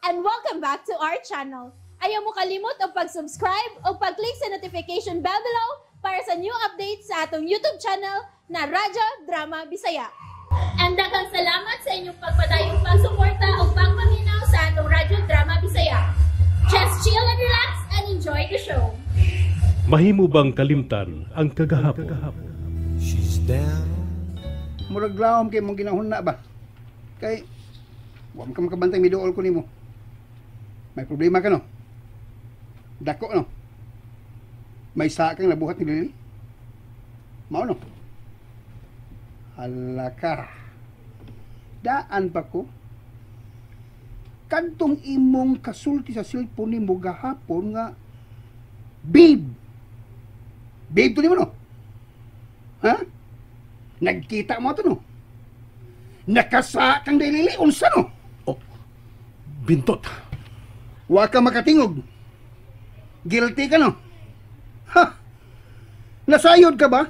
and welcome back to our channel. Ayaw mo kalimot o pag-subscribe o pag-click sa notification bell below para sa new updates sa atong YouTube channel na Radyo Drama Bisaya. And daghang salamat sa inyong pagpadayong pagsuporta o pagpaminaw sa atong Radyo Drama Bisaya. Just chill and relax and enjoy the show. Mahimo bang kalimtan ang kagahapon? She's down. Murag lawom kay mong ginahuna ba? Kay wa ka makabantay miduol ko nimo. May problema ka no? Dako no? May sakang nabuhat ni Lily? Mao no? Hala ka. Daan pa ko. Kantong imong kasulti sa cellphone nimo gahapon nga babe. Babe to nimo no? Ha? Nagkita mo to no? Nakasakang Lily unsa no? Oh, bintot. Wa ka makatingog. Guilty ka no? Ha? Nasayod ka ba?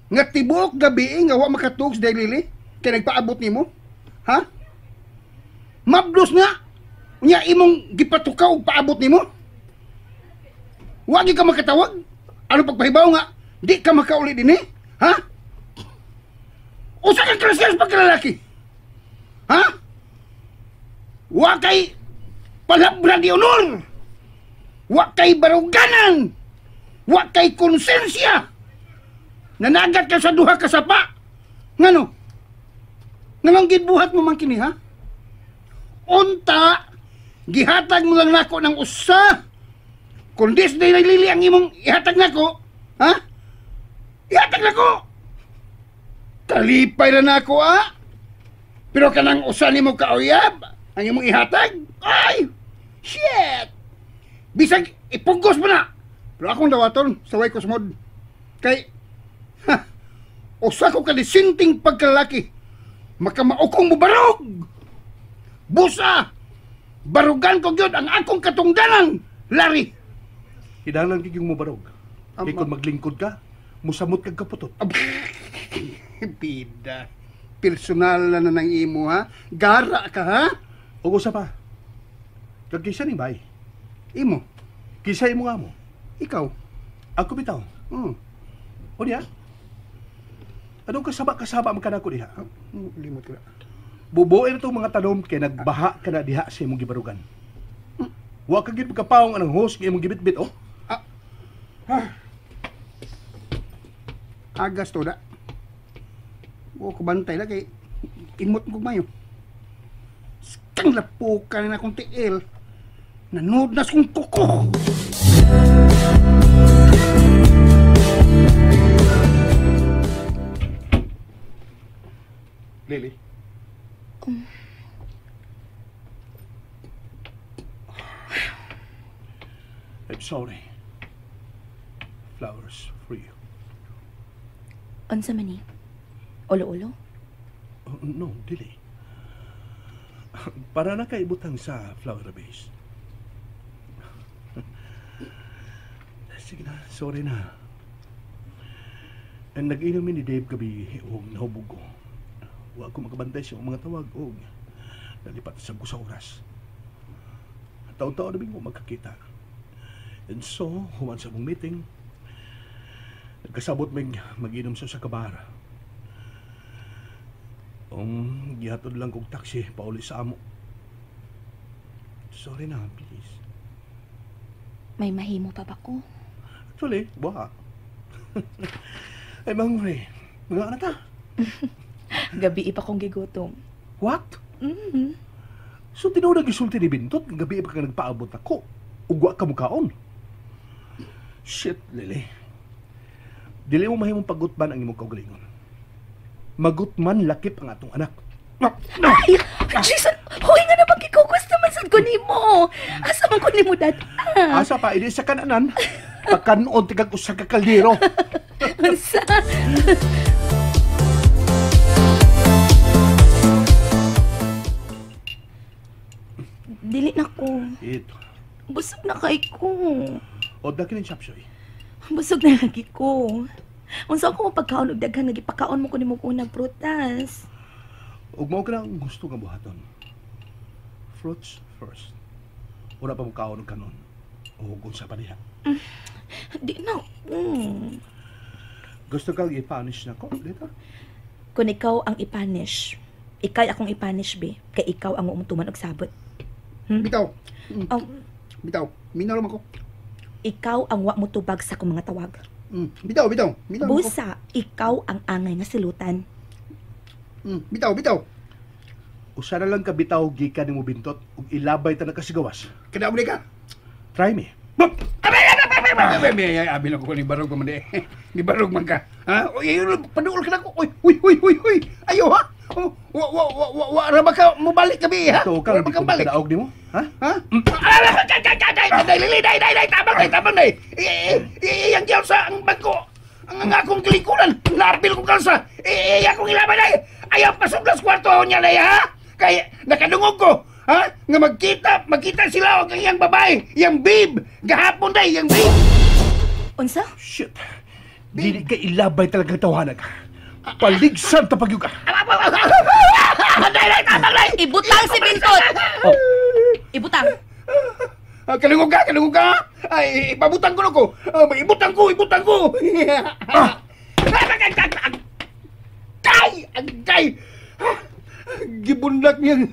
Nga tibuok gabi nga wa makatuog sa Lily? Kaya nagpaabot nimo? Ha? Mabdos nga! Unya imong gipatukaw og paabot nimo? Wa gyud ka makatawag? Ano pagpahibaw nga? Di ka makauli dinhi? Ha? Usa ka klaseng pagkalalaki? Ha? Wa kay palabra di honor! Wa kay baruganan! Wa kay konsensya! Nanagat ka sa duha ka sapa! Ngano? Nganong gidbuhat mo man kini ha? Unta, gihatag mo lang nako ng usa. Kundi sa Lily ang imong ihatag nako, ha? Ihatag nako! Talipay na nako ha? Pero kanang usa nimo kauyab, ang imong ihatag? Ay! Shit! Bisag ipugos mo na! Pero akong dawaton sa way kusmod. Kay, ha, usa ko kalisinting pagkalaki. Makamaukong mo barog! Busa! Barugan ko gyud ang akong katungdanan, Larry! Hidalang kiging mo barog. Di kung maglingkod ka, musamot kag kaputot. Bida. Personal na nang imo ha? Gara ka ha? O usa pa. Kag kisa ni bay. Imo? Kisa imo nga mo. Ikaw? Ako bitaw. O niya? Anong kasaba man ka na ko diha? Limot ka na. Bubuin itong mga tanom kay nagbaha ka na diha sa imong gibarugan. Wa ka gid pagkapaong anang host kay imong gibitbit oh. Agas to da. O kubantay la kay imot ko mayo. Kang lapukan na akong tiil. Nanood na kong kuko. Lily. I'm sorry. Flowers for you. Unsa man ni? Ulo-ulo? No, dili. Para na kay butang sa flower base. Sige na, sorry na. And nag-inom ni Dave gabi o nahubog ko. Wa ko makabantay sa mga tawag o nalipat sa oras. Taon-taon na ko magkakita. And so, human sa mong meeting, nagkasabot mag-inom sa kabar. Gihatod lang kong taxi pauli sa amo. Sorry na, please. May mahimo pa ba ko? Actually, buha. I'm hungry. Mga na ta? Gabi pa kong gigutom. What? Mm-hmm. So, tinawag isulti ni Bintot, gabi pa ka nagpaabot ako. Ugwa ka mukhaon. Shit, Lily. Dili mo mahimong pagutman ang imong kaugalingon. Magutman lakip ang atong anak. Ay! Jason! Hoy nga na pagkikukus naman sa kunimo! Asa man kunimo dada? Asa pa, ini sa kananan. Pagkanoon tigag usa ka kaldero. Asa? Dili na ko. Ito. Busog na kay ko. O, dakin yung chapsoy. Busog na lagi ko. Unsa ako mapagkaon og daghan nagipakaon mo ko nimo unang prutas. Ug mao ka na ang gusto nga buhaton. Fruits first. Una pa mo kaon og kanon. O kung sa paniha. Di na. Gusto kang i-punish na ko dito? Kung ikaw ang ipanish, ikay akong ipanish, be. Kay ikaw ang umutuman og sabot. Bitaw. Oh, Bitaw. Minaw naman ko. ikaw ang wa mo tubag sa akong mga tawag. Bitaw, bitaw. Minaw naman ko. Busa, ikaw ang angay nga silutan. Bitaw, bitaw. Usa na lang ka bitaw gikan nimo bintot ug ilabay ta na kasigawas. Kada mo ka. Try me. Abi lang ko ni barog man de. Ni barog man ka. Ha? Oy, paduol ka na ko. Uy. Ayo ha. Wa ra ba ka mo balik gabi ha? Ito ka, hindi ko makadaog nimo. Ha? Ha? Dai, tabang dai. Yang diyaw sa ang bangko. Ang akong kilikuran. Lapil ko kalsa. Akong ilabay dai. Ayaw pasublas kwarto niya dai ha. Kaya nakadungog ko. Ha? Nga magkita sila og iyang babae, iyang babe. Gahapon dai, iyang babe. Unsa? Shit. Dili ka ilabay talaga tawanan ka. Paligsan ta pagyud ka. Dai, tabang dai. Ibutang si Bintot! Oh, Ibutang! Kalungog ka. Ay, ipabutang ko na ko. Ibutang ko. Agay! Gibundak niyang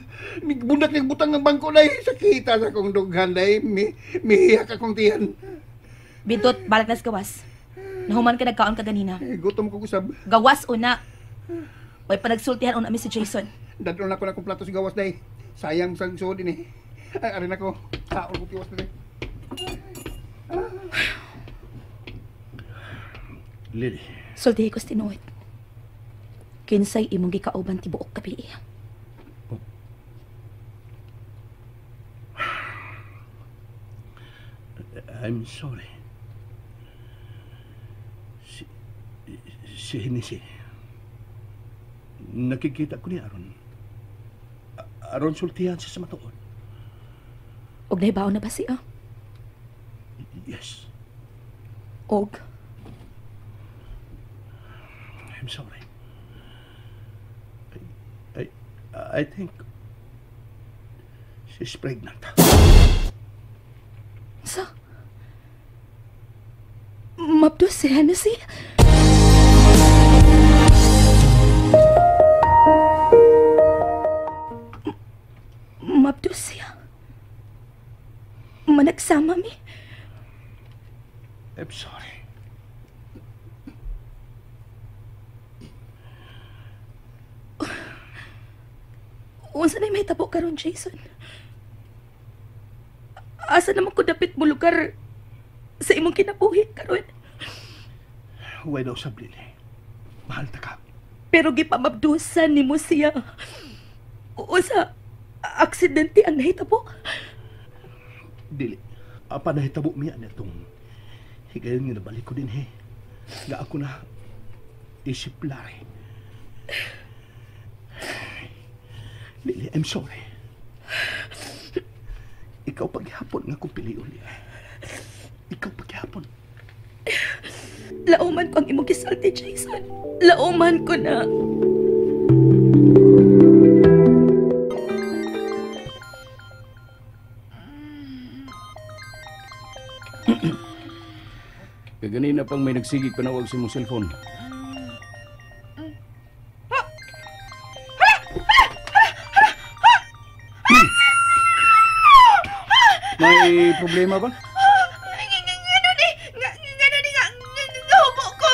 butang ng bangko na sakita sa kong dughan na mihiyak akong tiyan. Bintot, balik na sa gawas. Nahuman ka nagkaon ka ganina. Gutom ko kusab. Gawas una. Way pa nagsultihan una mi si Jason. Dadon ako na kong plato sa gawas day. Sayang sang suod din eh. Arin ako. Kaon ko tiwas na day. Lily. Sultihi ko tinuod. Kinsay imong gikauban tibuok gabi. I'm sorry. Si Hinisi. Nakikita ko ni Aron. Aron sultihan siya sa matuod. Og nahibaw na ba siya? Yes. Og I'm sorry. I think she's pregnant. sa mabdo si Hennessy? Mabdo siya. Managsama mi. I'm sorry. Unsa na may tabo karon, Jason? Asa naman ko dapit mo lugar sa imong kinabuhi karon? Huwag daw sa Lily. Mahal ta ka. Pero gipamabdusan nimo siya. O sa aksidente ang nahitabo? Dili. Apa nahitabo miya na itong higayon nga nabalik ko din he. Nga ako na isip lari. Lili, I'm sorry. Ikaw paghihapon nga kung pili uli. Ikaw paghihapon. Lauman ko ang imong gisulti, Jason. Lauman ko na. Kaganina pang may nagsigig panawag sa mong cellphone. May problema ba? Nahubo ko.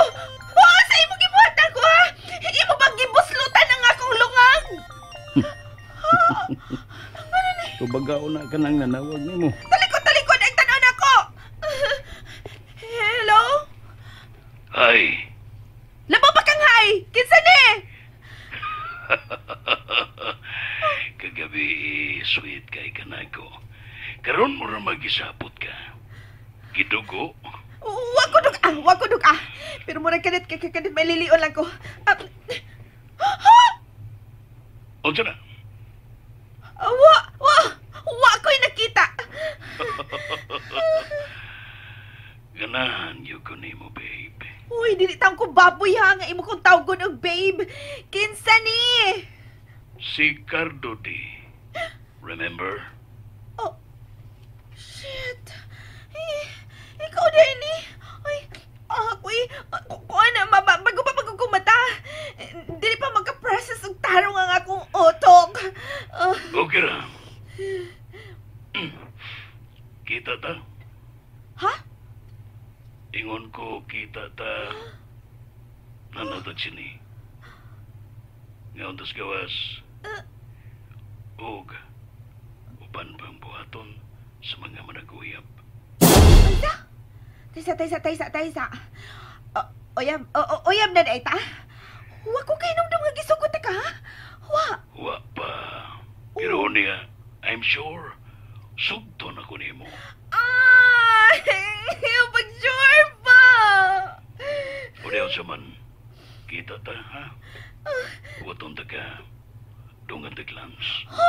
Oo, sa imong gibuhatan ko, ha? Imo bang gibuslutan ang akong lungang? Tubagaw na ka nang nanawag nimo. Talikod ang tanaw na ko. Hello? Ay, Labo pa kang hay? Kinsa ni? kagabi sweet kay kanako. Karon mo ra magisapot ka. Gidugo? Wag ko dug. Pero mura kanit may lilion lang ko. Unsa na? Wa ko'y nakita. Ganahan yung ko nimo, babe. Uy, dili taong ko baboy ha nga imo kong tawgon og babe. Kinsa ni? Si Cardo di. Remember? Oh, shit. Ikaw din eh. Ay, ako'y, kuha na, bago pa magkukumata. Dili pa magka-process ang tarong ang akong utok. Okay ra. Kita ta? Ha? Ingon ko kita ta. Nanatag sini. Ngayon tas gawas. Og uban pang buhaton sa mga managuyab. Taysa. Oyab na na ita. Wa ko kay nung nga gisugot ka, ha? Wa pa. Pero niya, I'm sure, sugto na ko nimo. Ay! Pag-sure pa! Udaw sa man, kita ta, ha? Waton ta ka, dungan ta glance. Ha?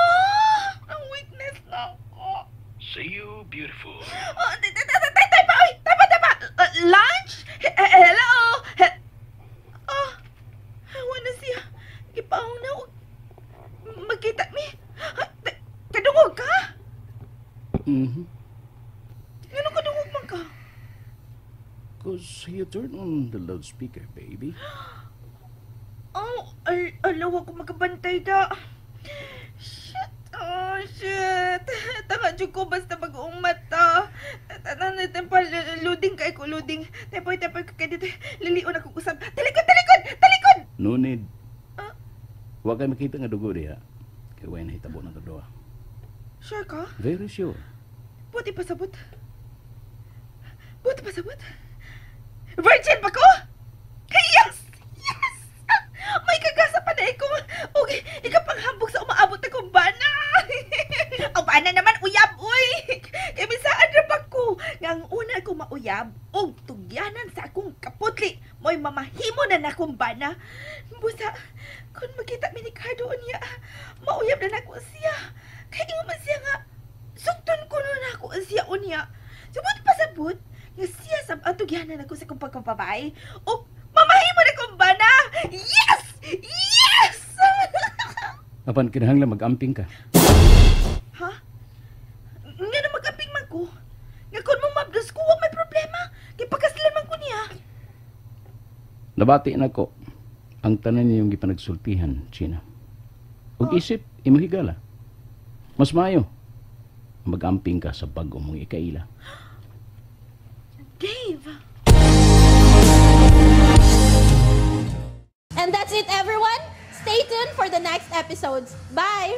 Ang weakness na ako. See you, beautiful. Tapa! Lunch? Hello? Ewan na siya. Ipaw na. Magkita mi. Kadungog ka? Ano kadungog man ka? Because you turn on the loudspeaker, baby. Oh, alaw ako magkabantay da. Shit. Tanga dyan ko basta mag-uong mata. Tanang pa, loading kay ko, loading. Tepoy ka dito. Lilion ako kusap. Talikod! No need. Huwag kayo makita nga dugo diha. Kaya huwag na hitabo na doa. Sure ka? Very sure. Buti pasabot. Virgin pa ko? Yes! May kagasa pa na ko. Okay, ikapanghambog sa umaabot na kong bana. Ang bana naman, uyab, uy. Kaya misaan na ko. Nga ang una ko mauyab, o tugyanan sa akong kaputli. Mo'y mamahimo na na kong bana. Busa, kung makita mi ni Cardo niya, mauyab na na ko siya. Kaya nga man siya nga, sukton ko na ako siya unya. Sabot pasabot, nga siya sa atugyanan ako sa kong pagkapabay. O mamahimo na kong bana. Yes! Apan kinahanglan mag-amping ka. Ha? Nga na mag-aping man ko. Nga kung mo mabdos ko, wag may problema. Kaya pagkaslan man ko niya. Nabati na ko ang tanan niyong gipanagsultihan, China. Ug isip, imuhigala. Mas maayo, mag-amping ka sa bago mong ikaila. Dave! And that's it, everyone. Stay tuned for the next episodes. Bye!